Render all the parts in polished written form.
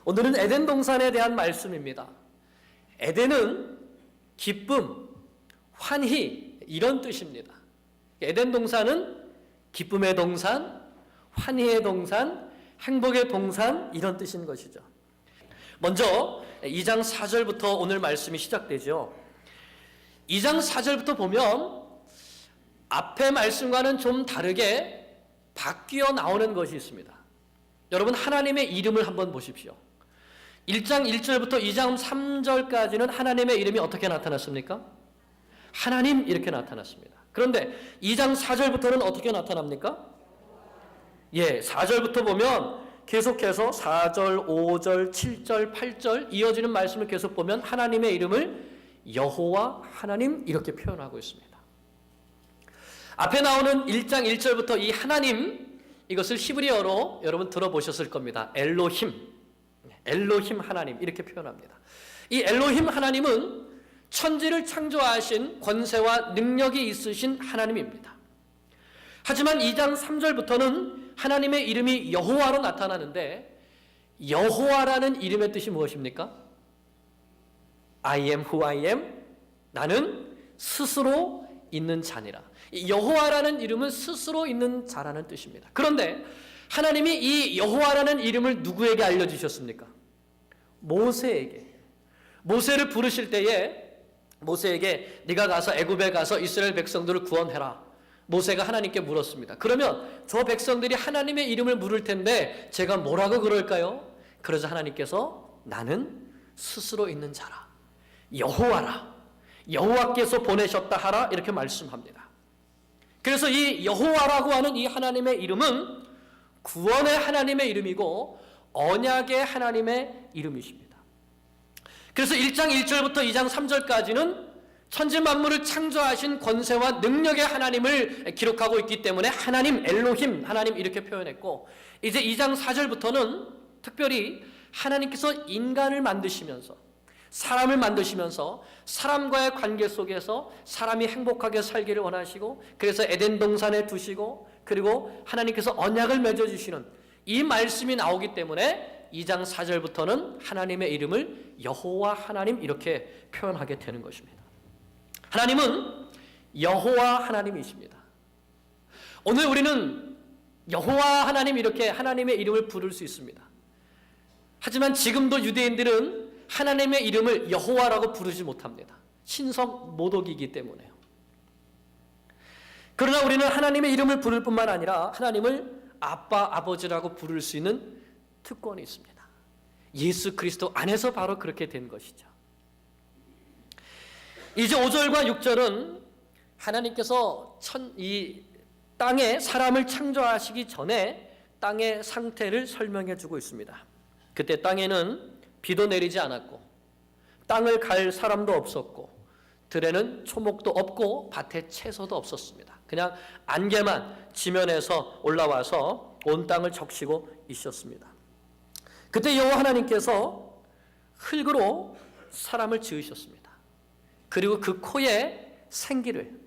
오늘은 에덴 동산에 대한 말씀입니다. 에덴은 기쁨, 환희 이런 뜻입니다. 에덴 동산은 기쁨의 동산, 환희의 동산, 행복의 동산 이런 뜻인 것이죠. 먼저 2장 4절부터 오늘 말씀이 시작되죠. 2장 4절부터 보면 앞의 말씀과는 좀 다르게 바뀌어 나오는 것이 있습니다. 여러분 하나님의 이름을 한번 보십시오. 1장 1절부터 2장 3절까지는 하나님의 이름이 어떻게 나타났습니까? 하나님 이렇게 나타났습니다. 그런데 2장 4절부터는 어떻게 나타납니까? 4절부터 보면 계속해서 4절, 5절, 7절, 8절 이어지는 말씀을 계속 보면 하나님의 이름을 여호와 하나님 이렇게 표현하고 있습니다. 앞에 나오는 1장 1절부터 이 하나님 이것을 히브리어로 여러분 들어보셨을 겁니다. 엘로힘 하나님 이렇게 표현합니다. 이 엘로힘 하나님은 천지를 창조하신 권세와 능력이 있으신 하나님입니다. 하지만 2장 3절부터는 하나님의 이름이 여호와로 나타나는데 여호와라는 이름의 뜻이 무엇입니까? I am who I am. 나는 스스로 있는 자니라. 여호와라는 이름은 스스로 있는 자라는 뜻입니다. 그런데 하나님이 이 여호와라는 이름을 누구에게 알려주셨습니까? 모세에게. 모세를 부르실 때에 모세에게 네가 가서 애굽에 가서 이스라엘 백성들을 구원해라. 모세가 하나님께 물었습니다. 그러면 저 백성들이 하나님의 이름을 물을 텐데 제가 뭐라고 그럴까요? 그러자 하나님께서 나는 스스로 있는 자라. 여호와라. 여호와께서 보내셨다 하라 이렇게 말씀합니다. 그래서 이 여호와라고 하는 이 하나님의 이름은 구원의 하나님의 이름이고 언약의 하나님의 이름이십니다. 그래서 1장 1절부터 2장 3절까지는 천지 만물을 창조하신 권세와 능력의 하나님을 기록하고 있기 때문에 하나님, 엘로힘, 하나님 이렇게 표현했고 이제 2장 4절부터는 특별히 하나님께서 인간을 만드시면서 사람을 만드시면서 사람과의 관계 속에서 사람이 행복하게 살기를 원하시고 그래서 에덴 동산에 두시고 그리고 하나님께서 언약을 맺어주시는 이 말씀이 나오기 때문에 2장 4절부터는 하나님의 이름을 여호와 하나님 이렇게 표현하게 되는 것입니다. 하나님은 여호와 하나님이십니다. 오늘 우리는 여호와 하나님 이렇게 하나님의 이름을 부를 수 있습니다. 하지만 지금도 유대인들은 하나님의 이름을 여호와라고 부르지 못합니다. 신성 모독이기 때문에요. 그러나 우리는 하나님의 이름을 부를 뿐만 아니라 하나님을 아빠, 아버지라고 부를 수 있는 특권이 있습니다. 예수 그리스도 안에서 바로 그렇게 된 것이죠. 이제 5절과 6절은 하나님께서 이 땅에 사람을 창조하시기 전에 땅의 상태를 설명해 주고 있습니다. 그때 땅에는 비도 내리지 않았고 땅을 갈 사람도 없었고 들에는 초목도 없고 밭에 채소도 없었습니다. 그냥 안개만 지면에서 올라와서 온 땅을 적시고 있었습니다. 그때 여호와 하나님께서 흙으로 사람을 지으셨습니다. 그리고 그 코에 생기를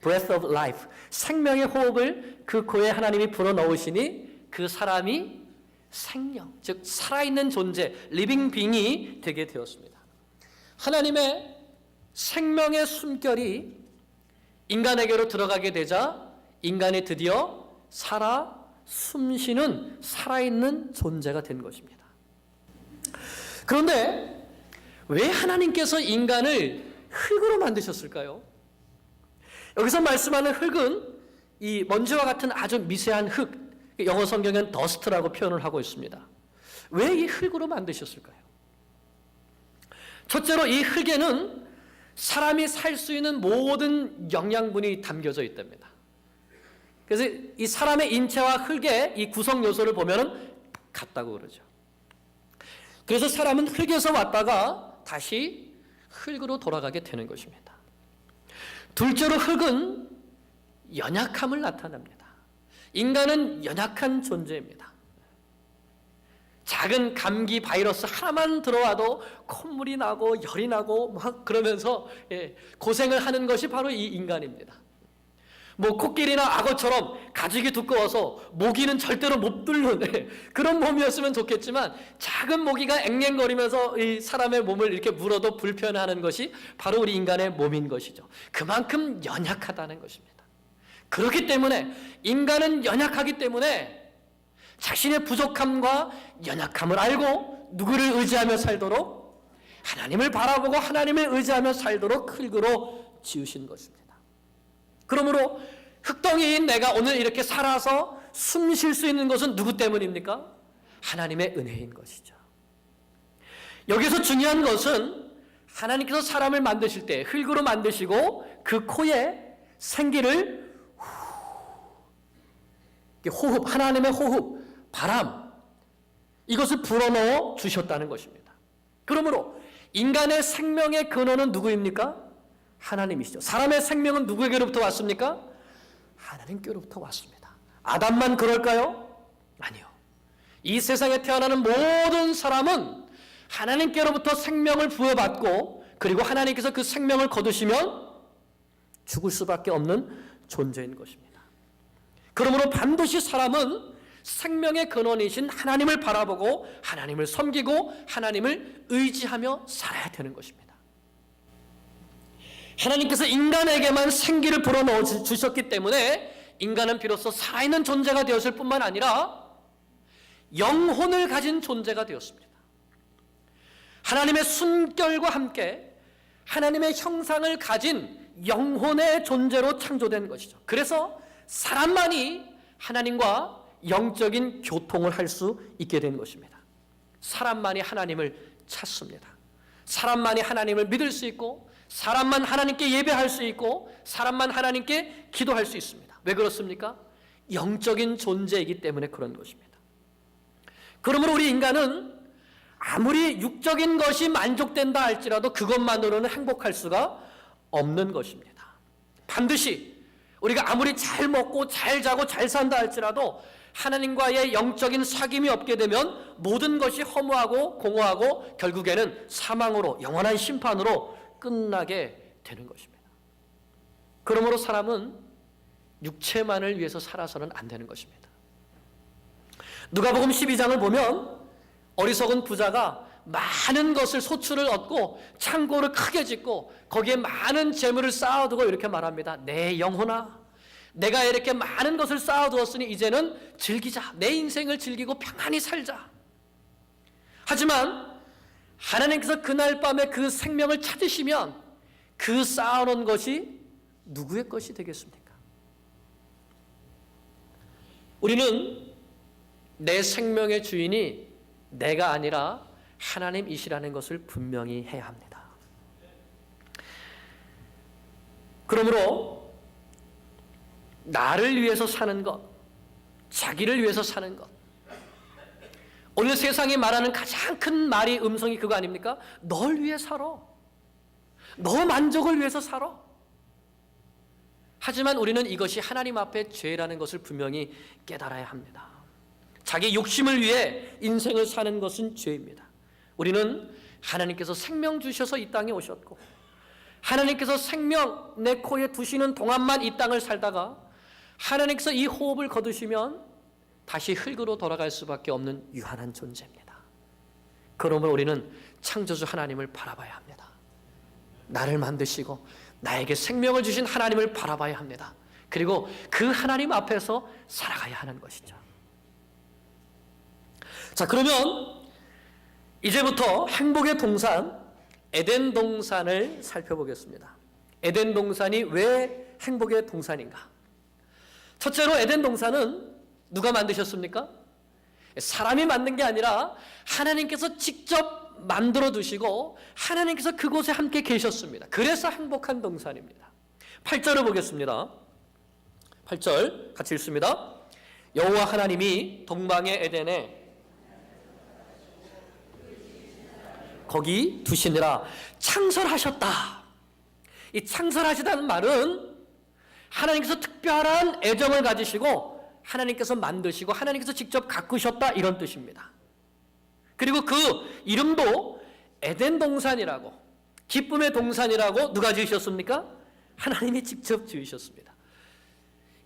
breath of life 생명의 호흡을 그 코에 하나님이 불어넣으시니 그 사람이 생명, 즉 살아있는 존재, 리빙 빙이 되게 되었습니다. 하나님의 생명의 숨결이 인간에게로 들어가게 되자 인간이 드디어 살아 숨쉬는 살아있는 존재가 된 것입니다. 그런데 왜 하나님께서 인간을 흙으로 만드셨을까요? 여기서 말씀하는 흙은 이 먼지와 같은 아주 미세한 흙, 영어 성경은 더스트라고 표현을 하고 있습니다. 왜 이 흙으로 만드셨을까요? 첫째로 이 흙에는 사람이 살 수 있는 모든 영양분이 담겨져 있답니다. 그래서 이 사람의 인체와 흙의 이 구성 요소를 보면은 같다고 그러죠. 그래서 사람은 흙에서 왔다가 다시 흙으로 돌아가게 되는 것입니다. 둘째로 흙은 연약함을 나타냅니다. 인간은 연약한 존재입니다. 작은 감기 바이러스 하나만 들어와도 콧물이 나고 열이 나고 막 그러면서 고생을 하는 것이 바로 이 인간입니다. 뭐 코끼리나 악어처럼 가죽이 두꺼워서 모기는 절대로 못 뚫는 그런 몸이었으면 좋겠지만, 작은 모기가 앵앵거리면서 이 사람의 몸을 이렇게 물어도 불편해하는 것이 바로 우리 인간의 몸인 것이죠. 그만큼 연약하다는 것입니다. 그렇기 때문에 인간은 연약하기 때문에 자신의 부족함과 연약함을 알고 누구를 의지하며 살도록, 하나님을 바라보고 하나님을 의지하며 살도록 흙으로 지으신 것입니다. 그러므로 흙덩이인 내가 오늘 이렇게 살아서 숨 쉴 수 있는 것은 누구 때문입니까? 하나님의 은혜인 것이죠. 여기서 중요한 것은 하나님께서 사람을 만드실 때 흙으로 만드시고 그 코에 생기를 호흡, 하나님의 호흡, 바람, 이것을 불어넣어 주셨다는 것입니다. 그러므로 인간의 생명의 근원은 누구입니까? 하나님이시죠. 사람의 생명은 누구에게로부터 왔습니까? 하나님께로부터 왔습니다. 아담만 그럴까요? 아니요. 이 세상에 태어나는 모든 사람은 하나님께로부터 생명을 부여받고, 그리고 하나님께서 그 생명을 거두시면 죽을 수밖에 없는 존재인 것입니다. 그러므로 반드시 사람은 생명의 근원이신 하나님을 바라보고 하나님을 섬기고 하나님을 의지하며 살아야 되는 것입니다. 하나님께서 인간에게만 생기를 불어넣어 주셨기 때문에 인간은 비로소 살아있는 존재가 되었을 뿐만 아니라 영혼을 가진 존재가 되었습니다. 하나님의 숨결과 함께 하나님의 형상을 가진 영혼의 존재로 창조된 것이죠. 그래서 사람만이 하나님과 영적인 교통을 할 수 있게 된 것입니다. 사람만이 하나님을 찾습니다. 사람만이 하나님을 믿을 수 있고, 사람만 하나님께 예배할 수 있고, 사람만 하나님께 기도할 수 있습니다. 왜 그렇습니까? 영적인 존재이기 때문에 그런 것입니다. 그러므로 우리 인간은 아무리 육적인 것이 만족된다 할지라도 그것만으로는 행복할 수가 없는 것입니다. 반드시 우리가 아무리 잘 먹고 잘 자고 잘 산다 할지라도 하나님과의 영적인 사귐이 없게 되면 모든 것이 허무하고 공허하고 결국에는 사망으로, 영원한 심판으로 끝나게 되는 것입니다. 그러므로 사람은 육체만을 위해서 살아서는 안 되는 것입니다. 누가복음 12장을 보면 어리석은 부자가 많은 것을, 소출을 얻고 창고를 크게 짓고 거기에 많은 재물을 쌓아두고 이렇게 말합니다. 내 영혼아, 내가 이렇게 많은 것을 쌓아두었으니 이제는 즐기자. 내 인생을 즐기고 평안히 살자. 하지만 하나님께서 그날 밤에 그 생명을 찾으시면 그 쌓아놓은 것이 누구의 것이 되겠습니까? 우리는 내 생명의 주인이 내가 아니라 하나님이시라는 것을 분명히 해야 합니다. 그러므로 나를 위해서 사는 것, 자기를 위해서 사는 것, 오늘 세상이 말하는 가장 큰 말이, 음성이 그거 아닙니까? 널 위해 살아. 너 만족을 위해서 살아. 하지만 우리는 이것이 하나님 앞에 죄라는 것을 분명히 깨달아야 합니다. 자기 욕심을 위해 인생을 사는 것은 죄입니다. 우리는 하나님께서 생명 주셔서 이 땅에 오셨고, 하나님께서 생명 내 코에 두시는 동안만 이 땅을 살다가 하나님께서 이 호흡을 거두시면 다시 흙으로 돌아갈 수밖에 없는 유한한 존재입니다. 그러므로 우리는 창조주 하나님을 바라봐야 합니다. 나를 만드시고 나에게 생명을 주신 하나님을 바라봐야 합니다. 그리고 그 하나님 앞에서 살아가야 하는 것이죠. 자, 그러면 이제부터 행복의 동산, 에덴 동산을 살펴보겠습니다. 에덴 동산이 왜 행복의 동산인가? 첫째로 에덴 동산은 누가 만드셨습니까? 사람이 만든 게 아니라 하나님께서 직접 만들어 두시고 하나님께서 그곳에 함께 계셨습니다. 그래서 행복한 동산입니다. 8절을 보겠습니다. 8절 같이 읽습니다. 여호와 하나님이 동방의 에덴에 거기 두시니라 창설하셨다. 이 창설하시다는 말은 하나님께서 특별한 애정을 가지시고 하나님께서 만드시고 하나님께서 직접 가꾸셨다, 이런 뜻입니다. 그리고 그 이름도 에덴 동산이라고, 기쁨의 동산이라고 누가 지으셨습니까? 하나님이 직접 지으셨습니다.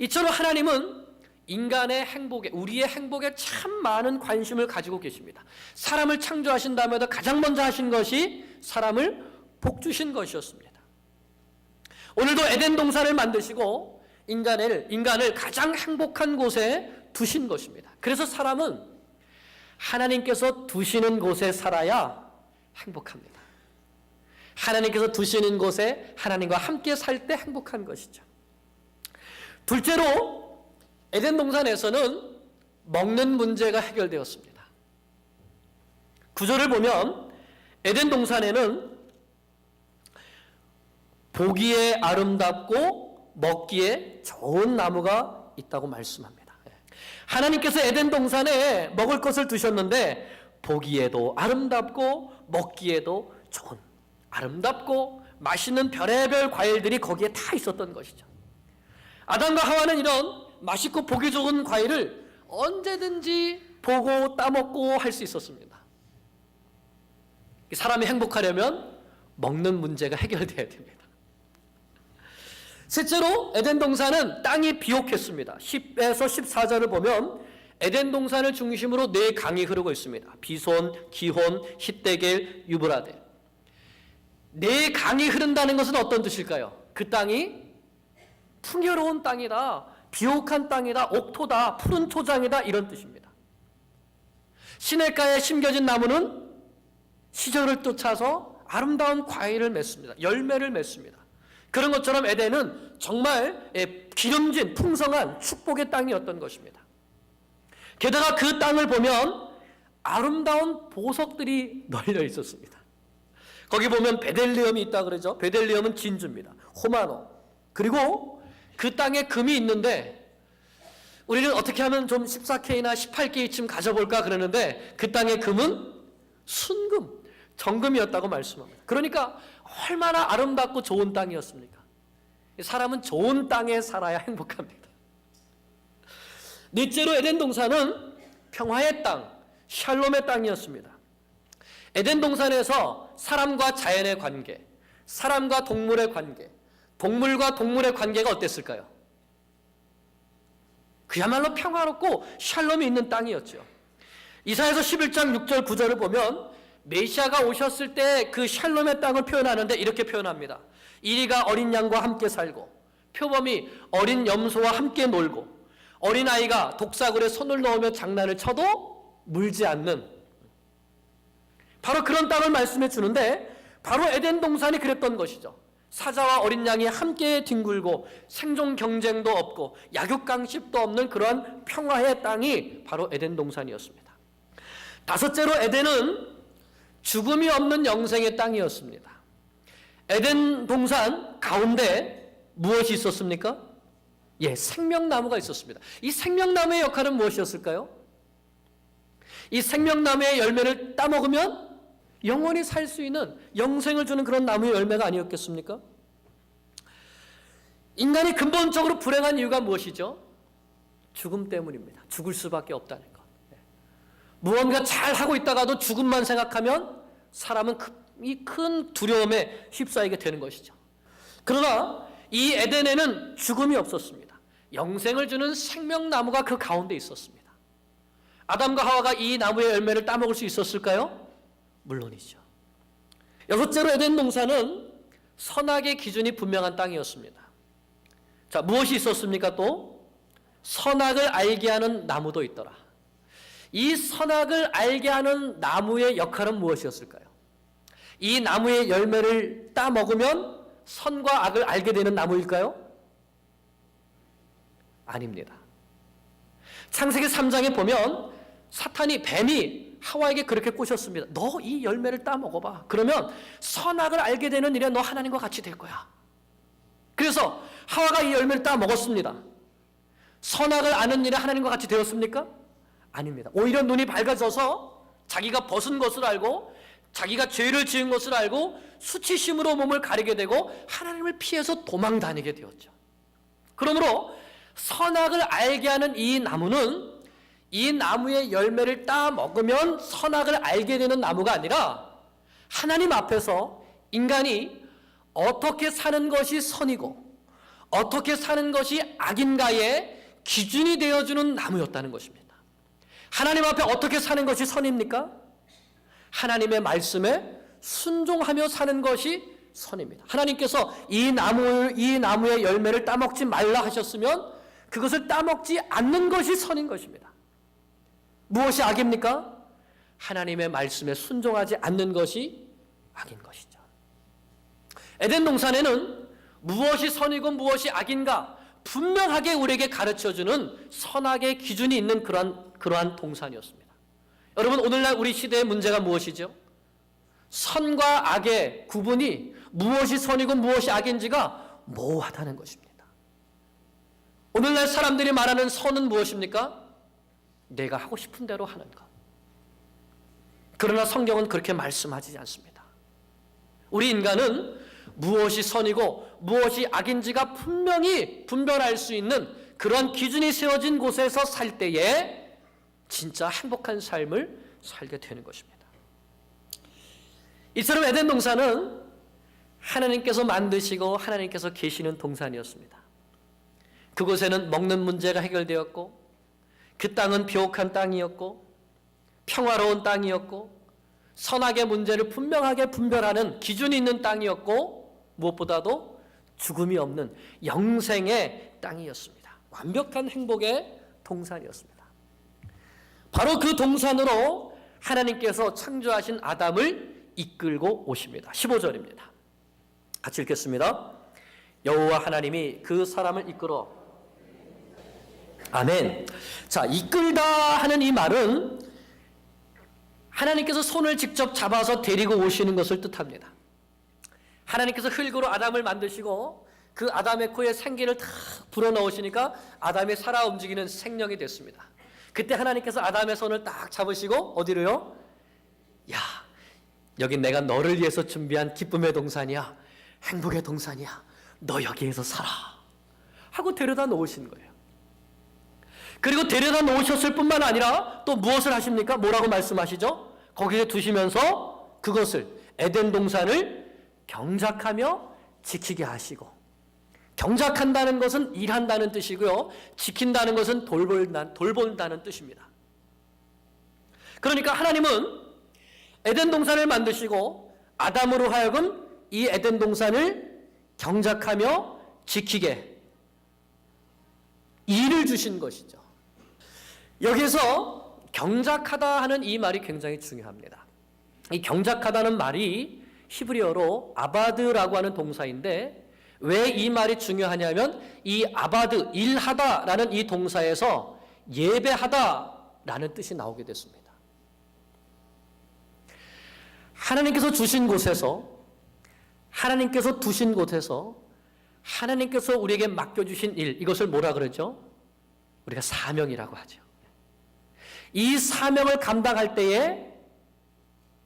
이처럼 하나님은 인간의 행복에, 우리의 행복에 참 많은 관심을 가지고 계십니다. 사람을 창조하신 다음에도 가장 먼저 하신 것이 사람을 복주신 것이었습니다. 오늘도 에덴 동산을 만드시고 인간을 가장 행복한 곳에 두신 것입니다. 그래서 사람은 하나님께서 두시는 곳에 살아야 행복합니다. 하나님께서 두시는 곳에 하나님과 함께 살 때 행복한 것이죠. 둘째로 에덴 동산에서는 먹는 문제가 해결되었습니다. 구절을 보면 에덴 동산에는 보기에 아름답고 먹기에 좋은 나무가 있다고 말씀합니다. 하나님께서 에덴 동산에 먹을 것을 두셨는데 보기에도 아름답고 먹기에도 좋은, 아름답고 맛있는 별의별 과일들이 거기에 다 있었던 것이죠. 아담과 하와는 이런 맛있고 보기 좋은 과일을 언제든지 보고 따먹고 할 수 있었습니다. 사람이 행복하려면 먹는 문제가 해결돼야 됩니다. 셋째로 에덴 동산은 땅이 비옥했습니다. 10에서 14절을 보면 에덴 동산을 중심으로 네 강이 흐르고 있습니다. 비손, 기혼, 히데겔, 유브라데. 네 강이 흐른다는 것은 어떤 뜻일까요? 그 땅이 풍요로운 땅이다, 비옥한 땅이다, 옥토다, 푸른 토장이다, 이런 뜻입니다. 시냇가에 심겨진 나무는 시절을 쫓아서 아름다운 과일을 맺습니다. 열매를 맺습니다. 그런 것처럼 에덴은 정말 기름진 풍성한 축복의 땅이었던 것입니다. 게다가 그 땅을 보면 아름다운 보석들이 널려 있었습니다. 거기 보면 베델리엄이 있다 그러죠. 베델리엄은 진주입니다. 호마노. 그리고 그 땅에 금이 있는데 우리는 어떻게 하면 좀 14K나 18K쯤 가져볼까 그러는데 그 땅의 금은 순금, 정금이었다고 말씀합니다. 그러니까 얼마나 아름답고 좋은 땅이었습니까? 사람은 좋은 땅에 살아야 행복합니다. 넷째로 에덴 동산은 평화의 땅, 샬롬의 땅이었습니다. 에덴 동산에서 사람과 자연의 관계, 사람과 동물의 관계, 동물과 동물의 관계가 어땠을까요? 그야말로 평화롭고 샬롬이 있는 땅이었죠. 이사야서 11장 6절 9절을 보면 메시아가 오셨을 때 그 샬롬의 땅을 표현하는데 이렇게 표현합니다. 이리가 어린 양과 함께 살고 표범이 어린 염소와 함께 놀고 어린아이가 독사굴에 손을 넣으며 장난을 쳐도 물지 않는, 바로 그런 땅을 말씀해 주는데 바로 에덴 동산이 그랬던 것이죠. 사자와 어린 양이 함께 뒹굴고 생존 경쟁도 없고 약육강식도 없는 그러한 평화의 땅이 바로 에덴 동산이었습니다. 다섯째로 에덴은 죽음이 없는 영생의 땅이었습니다. 에덴 동산 가운데 무엇이 있었습니까? 생명나무가 있었습니다. 이 생명나무의 역할은 무엇이었을까요? 이 생명나무의 열매를 따먹으면 영원히 살 수 있는 영생을 주는 그런 나무의 열매가 아니었겠습니까? 인간이 근본적으로 불행한 이유가 무엇이죠? 죽음 때문입니다. 죽을 수밖에 없다는 것. 무언가 잘하고 있다가도 죽음만 생각하면 사람은 이 큰 두려움에 휩싸이게 되는 것이죠. 그러나 이 에덴에는 죽음이 없었습니다. 영생을 주는 생명나무가 그 가운데 있었습니다. 아담과 하와가 이 나무의 열매를 따먹을 수 있었을까요? 물론이죠. 여섯째로 에덴 동산은 선악의 기준이 분명한 땅이었습니다. 자, 무엇이 있었습니까? 또 선악을 알게 하는 나무도 있더라. 이 선악을 알게 하는 나무의 역할은 무엇이었을까요? 이 나무의 열매를 따먹으면 선과 악을 알게 되는 나무일까요? 아닙니다. 창세기 3장에 보면 사탄이, 뱀이 하와에게 그렇게 꼬셨습니다. 너 이 열매를 따먹어봐. 그러면 선악을 알게 되는 일에 너 하나님과 같이 될 거야. 그래서 하와가 이 열매를 따먹었습니다. 선악을 아는 일에 하나님과 같이 되었습니까? 아닙니다. 오히려 눈이 밝아져서 자기가 벗은 것을 알고 자기가 죄를 지은 것을 알고 수치심으로 몸을 가리게 되고 하나님을 피해서 도망 다니게 되었죠. 그러므로 선악을 알게 하는 이 나무는 이 나무의 열매를 따 먹으면 선악을 알게 되는 나무가 아니라 하나님 앞에서 인간이 어떻게 사는 것이 선이고 어떻게 사는 것이 악인가의 기준이 되어주는 나무였다는 것입니다. 하나님 앞에 어떻게 사는 것이 선입니까? 하나님의 말씀에 순종하며 사는 것이 선입니다. 하나님께서 이 나무의 열매를 따먹지 말라 하셨으면 그것을 따먹지 않는 것이 선인 것입니다. 무엇이 악입니까? 하나님의 말씀에 순종하지 않는 것이 악인 것이죠. 에덴 동산에는 무엇이 선이고 무엇이 악인가 분명하게 우리에게 가르쳐주는 선악의 기준이 있는 그러한 동산이었습니다. 여러분, 오늘날 우리 시대의 문제가 무엇이죠? 선과 악의 구분이 무엇이 선이고 무엇이 악인지가 모호하다는 것입니다. 오늘날 사람들이 말하는 선은 무엇입니까? 내가 하고 싶은 대로 하는 것. 그러나 성경은 그렇게 말씀하지 않습니다. 우리 인간은 무엇이 선이고 무엇이 악인지가 분명히 분별할 수 있는 그런 기준이 세워진 곳에서 살 때에 진짜 행복한 삶을 살게 되는 것입니다. 이처럼 에덴 동산은 하나님께서 만드시고 하나님께서 계시는 동산이었습니다. 그곳에는 먹는 문제가 해결되었고 그 땅은 비옥한 땅이었고 평화로운 땅이었고 선악의 문제를 분명하게 분별하는 기준이 있는 땅이었고 무엇보다도 죽음이 없는 영생의 땅이었습니다. 완벽한 행복의 동산이었습니다. 바로 그 동산으로 하나님께서 창조하신 아담을 이끌고 오십니다. 15절입니다. 같이 읽겠습니다. 여호와 하나님이 그 사람을 이끌어 아멘. 자, 이끌다 하는 이 말은 하나님께서 손을 직접 잡아서 데리고 오시는 것을 뜻합니다. 하나님께서 흙으로 아담을 만드시고 그 아담의 코에 생기를 탁 불어넣으시니까 아담이 살아 움직이는 생명이 됐습니다. 그때 하나님께서 아담의 손을 딱 잡으시고 어디로요? 야, 여긴 내가 너를 위해서 준비한 기쁨의 동산이야. 행복의 동산이야. 너 여기에서 살아. 하고 데려다 놓으신 거예요. 그리고 데려다 놓으셨을 뿐만 아니라 또 무엇을 하십니까? 뭐라고 말씀하시죠? 거기에 두시면서 그것을 에덴 동산을 경작하며 지키게 하시고, 경작한다는 것은 일한다는 뜻이고요, 지킨다는 것은 돌본다는 뜻입니다. 그러니까 하나님은 에덴 동산을 만드시고 아담으로 하여금 이 에덴 동산을 경작하며 지키게 일을 주신 것이죠. 여기서 경작하다 하는 이 말이 굉장히 중요합니다. 이 경작하다는 말이 히브리어로 아바드라고 하는 동사인데 왜 이 말이 중요하냐면 이 아바드, 일하다라는 이 동사에서 예배하다라는 뜻이 나오게 됐습니다. 하나님께서 주신 곳에서, 하나님께서 두신 곳에서 하나님께서 우리에게 맡겨주신 일, 이것을 뭐라 그러죠? 우리가 사명이라고 하죠. 이 사명을 감당할 때에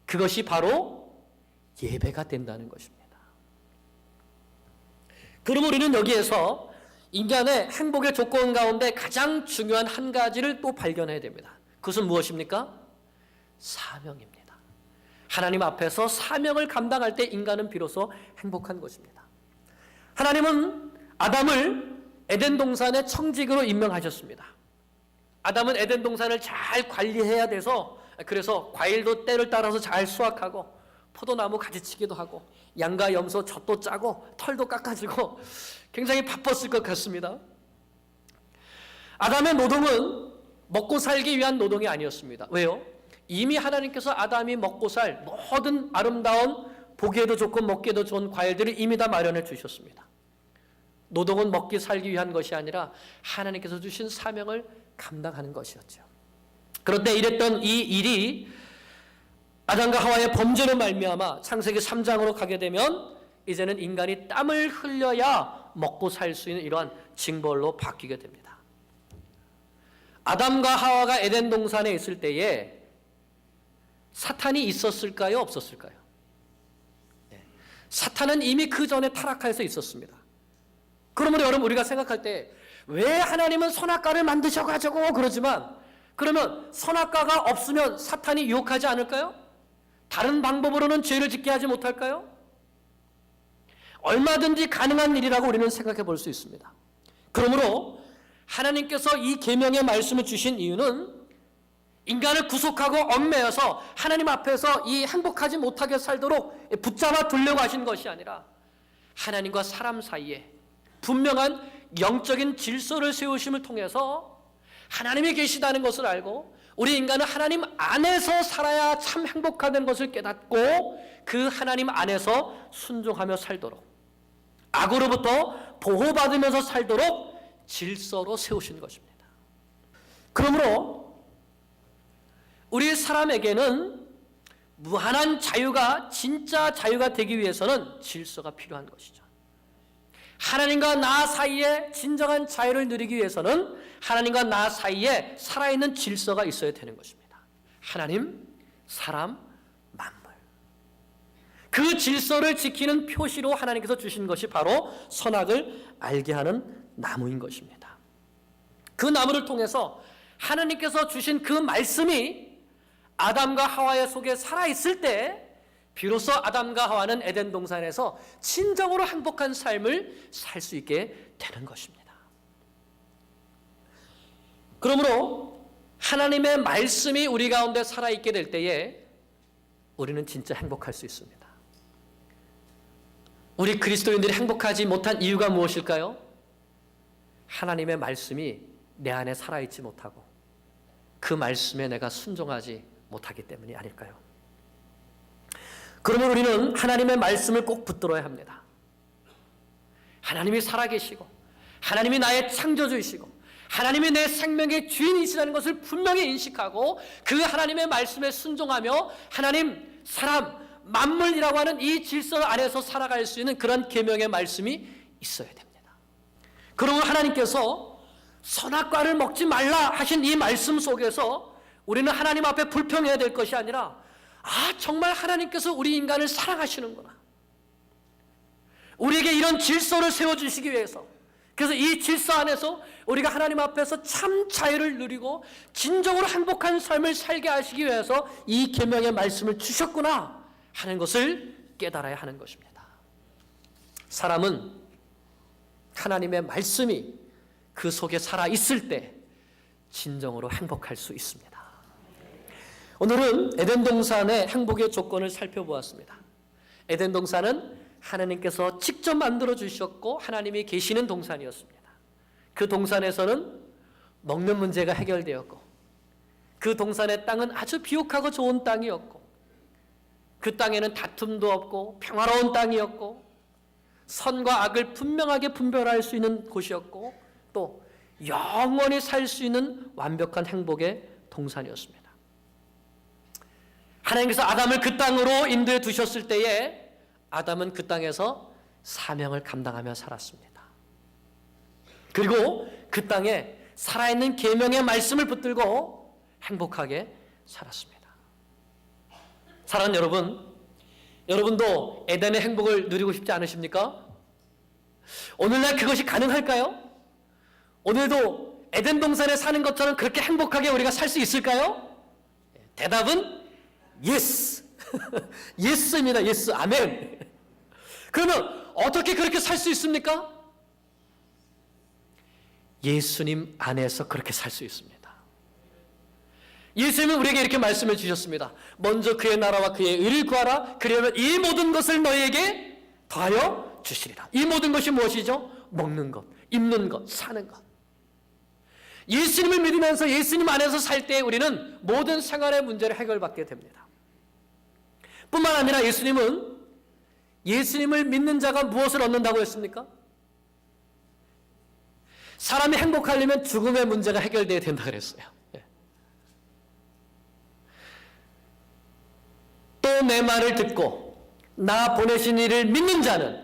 그것이 바로 예배가 된다는 것입니다. 그럼 우리는 여기에서 인간의 행복의 조건 가운데 가장 중요한 한 가지를 또 발견해야 됩니다. 그것은 무엇입니까? 사명입니다. 하나님 앞에서 사명을 감당할 때 인간은 비로소 행복한 것입니다. 하나님은 아담을 에덴 동산의 청직으로 임명하셨습니다. 아담은 에덴 동산을 잘 관리해야 돼서 그래서 과일도 때를 따라서 잘 수확하고 포도나무 가지치기도 하고 양과 염소 젖도 짜고 털도 깎아주고 굉장히 바빴을 것 같습니다. 아담의 노동은 먹고 살기 위한 노동이 아니었습니다. 왜요? 이미 하나님께서 아담이 먹고 살 모든 아름다운 보기에도 좋고 먹기에도 좋은 과일들을 이미 다 마련해 주셨습니다. 노동은 먹기 살기 위한 것이 아니라 하나님께서 주신 사명을 감당하는 것이었죠. 그런데 이랬던 이 일이 아담과 하와의 범죄로 말미암아 창세기 3장으로 가게 되면 이제는 인간이 땀을 흘려야 먹고 살 수 있는 이러한 징벌로 바뀌게 됩니다. 아담과 하와가 에덴 동산에 있을 때에 사탄이 있었을까요? 없었을까요? 사탄은 이미 그 전에 타락해서 있었습니다. 그러므로 여러분, 우리가 생각할 때 왜 하나님은 선악과를 만드셔가지고 그러지만 그러면 선악과가 없으면 사탄이 유혹하지 않을까요? 다른 방법으로는 죄를 짓게 하지 못할까요? 얼마든지 가능한 일이라고 우리는 생각해 볼 수 있습니다. 그러므로 하나님께서 이 계명의 말씀을 주신 이유는 인간을 구속하고 얽매여서 하나님 앞에서 이 행복하지 못하게 살도록 붙잡아 두려고 하신 것이 아니라 하나님과 사람 사이에 분명한 영적인 질서를 세우심을 통해서 하나님이 계시다는 것을 알고 우리 인간은 하나님 안에서 살아야 참 행복하다는 것을 깨닫고 그 하나님 안에서 순종하며 살도록, 악으로부터 보호받으면서 살도록 질서로 세우신 것입니다. 그러므로 우리 사람에게는 무한한 자유가 진짜 자유가 되기 위해서는 질서가 필요한 것이죠. 하나님과 나 사이에 진정한 자유를 누리기 위해서는 하나님과 나 사이에 살아있는 질서가 있어야 되는 것입니다. 하나님, 사람, 만물. 그 질서를 지키는 표시로 하나님께서 주신 것이 바로 선악을 알게 하는 나무인 것입니다. 그 나무를 통해서 하나님께서 주신 그 말씀이 아담과 하와의 속에 살아있을 때 비로소 아담과 하와는 에덴 동산에서 진정으로 행복한 삶을 살 수 있게 되는 것입니다. 그러므로 하나님의 말씀이 우리 가운데 살아있게 될 때에 우리는 진짜 행복할 수 있습니다. 우리 그리스도인들이 행복하지 못한 이유가 무엇일까요? 하나님의 말씀이 내 안에 살아있지 못하고 그 말씀에 내가 순종하지 못하기 때문이 아닐까요? 그러면 우리는 하나님의 말씀을 꼭 붙들어야 합니다. 하나님이 살아계시고 하나님이 나의 창조주이시고 하나님이 내 생명의 주인이시라는 것을 분명히 인식하고 그 하나님의 말씀에 순종하며 하나님, 사람, 만물이라고 하는 이 질서 안에서 살아갈 수 있는 그런 계명의 말씀이 있어야 됩니다. 그러면 하나님께서 선악과를 먹지 말라 하신 이 말씀 속에서 우리는 하나님 앞에 불평해야 될 것이 아니라 정말 하나님께서 우리 인간을 사랑하시는구나. 우리에게 이런 질서를 세워주시기 위해서, 그래서 이 질서 안에서 우리가 하나님 앞에서 참 자유를 누리고 진정으로 행복한 삶을 살게 하시기 위해서 이 계명의 말씀을 주셨구나 하는 것을 깨달아야 하는 것입니다. 사람은 하나님의 말씀이 그 속에 살아있을 때 진정으로 행복할 수 있습니다. 오늘은 에덴 동산의 행복의 조건을 살펴보았습니다. 에덴 동산은 하나님께서 직접 만들어 주셨고 하나님이 계시는 동산이었습니다. 그 동산에서는 먹는 문제가 해결되었고 그 동산의 땅은 아주 비옥하고 좋은 땅이었고 그 땅에는 다툼도 없고 평화로운 땅이었고 선과 악을 분명하게 분별할 수 있는 곳이었고 또 영원히 살 수 있는 완벽한 행복의 동산이었습니다. 하나님께서 아담을 그 땅으로 인도해 두셨을 때에 아담은 그 땅에서 사명을 감당하며 살았습니다. 그리고 그 땅에 살아있는 계명의 말씀을 붙들고 행복하게 살았습니다. 사랑하는 여러분, 여러분도 에덴의 행복을 누리고 싶지 않으십니까? 오늘날 그것이 가능할까요? 오늘도 에덴 동산에 사는 것처럼 그렇게 행복하게 우리가 살 수 있을까요? 대답은 예스. 예스입니다. 예스. 아멘. 그러면 어떻게 그렇게 살 수 있습니까? 예수님 안에서 그렇게 살 수 있습니다. 예수님은 우리에게 이렇게 말씀해 주셨습니다. 먼저 그의 나라와 그의 의를 구하라. 그러면 이 모든 것을 너희에게 더하여 주시리라. 이 모든 것이 무엇이죠? 먹는 것, 입는 것, 사는 것. 예수님을 믿으면서 예수님 안에서 살 때 우리는 모든 생활의 문제를 해결받게 됩니다. 뿐만 아니라 예수님은 예수님을 믿는 자가 무엇을 얻는다고 했습니까? 사람이 행복하려면 죽음의 문제가 해결돼야 된다 그랬어요. 또 내 말을 듣고 나 보내신 이를 믿는 자는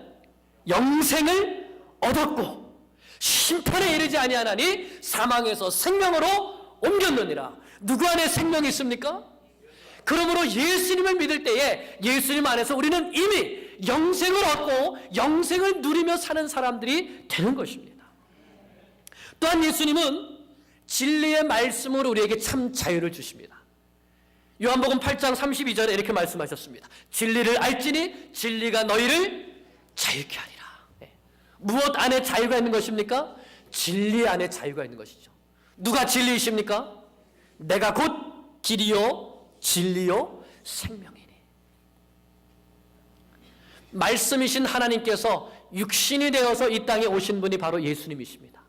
영생을 얻었고 심판에 이르지 아니하나니 사망에서 생명으로 옮겼느니라. 누구 안에 생명이 있습니까? 그러므로 예수님을 믿을 때에 예수님 안에서 우리는 이미 영생을 얻고 영생을 누리며 사는 사람들이 되는 것입니다. 또한 예수님은 진리의 말씀으로 우리에게 참 자유를 주십니다. 요한복음 8장 32절에 이렇게 말씀하셨습니다. 진리를 알지니 진리가 너희를 자유케 하리라. 무엇 안에 자유가 있는 것입니까? 진리 안에 자유가 있는 것이죠. 누가 진리이십니까? 내가 곧 길이요 진리요 생명이니. 말씀이신 하나님께서 육신이 되어서 이 땅에 오신 분이 바로 예수님이십니다.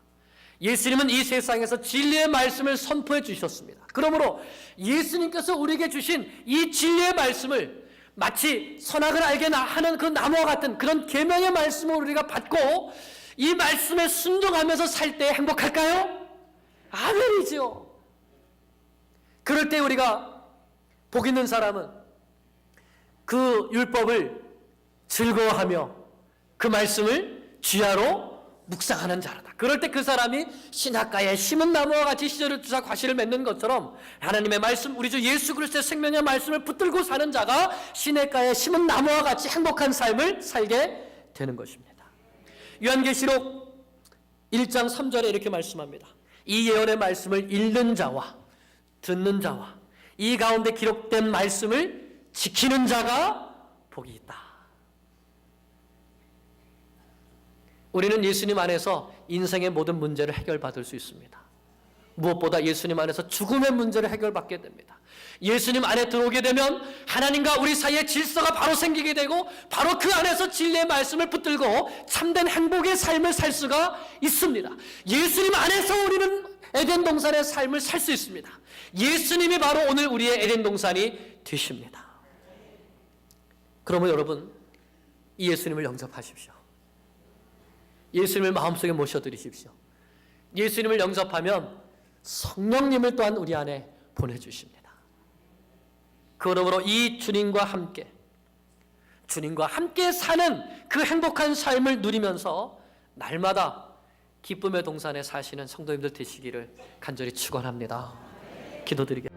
예수님은 이 세상에서 진리의 말씀을 선포해 주셨습니다. 그러므로 예수님께서 우리에게 주신 이 진리의 말씀을 마치 선악을 알게 하는 그 나무와 같은 그런 계명의 말씀을 우리가 받고 이 말씀에 순종하면서 살 때 행복할까요? 아멘이죠. 그럴 때 우리가 복 있는 사람은 그 율법을 즐거워하며 그 말씀을 주야로 묵상하는 자라다. 그럴 때 그 사람이 신학가에 심은 나무와 같이 씨를 주사 과실을 맺는 것처럼 하나님의 말씀, 우리 주 예수 그리스도의 생명의 말씀을 붙들고 사는 자가 시냇가에 심은 나무와 같이 행복한 삶을 살게 되는 것입니다. 요한계시록 1장 3절에 이렇게 말씀합니다. 이 예언의 말씀을 읽는 자와 듣는 자와 이 가운데 기록된 말씀을 지키는 자가 복이 있다. 우리는 예수님 안에서 인생의 모든 문제를 해결받을 수 있습니다. 무엇보다 예수님 안에서 죽음의 문제를 해결받게 됩니다. 예수님 안에 들어오게 되면 하나님과 우리 사이에 질서가 바로 생기게 되고 바로 그 안에서 진리의 말씀을 붙들고 참된 행복의 삶을 살 수가 있습니다. 예수님 안에서 우리는 에덴 동산의 삶을 살 수 있습니다. 예수님이 바로 오늘 우리의 에덴 동산이 되십니다. 그러면 여러분, 이 예수님을 영접하십시오. 예수님을 마음속에 모셔드리십시오. 예수님을 영접하면 성령님을 또한 우리 안에 보내주십니다. 그러므로 이 주님과 함께 사는 그 행복한 삶을 누리면서 날마다 기쁨의 동산에 사시는 성도님들 되시기를 간절히 축원합니다. 기도드리겠습니다.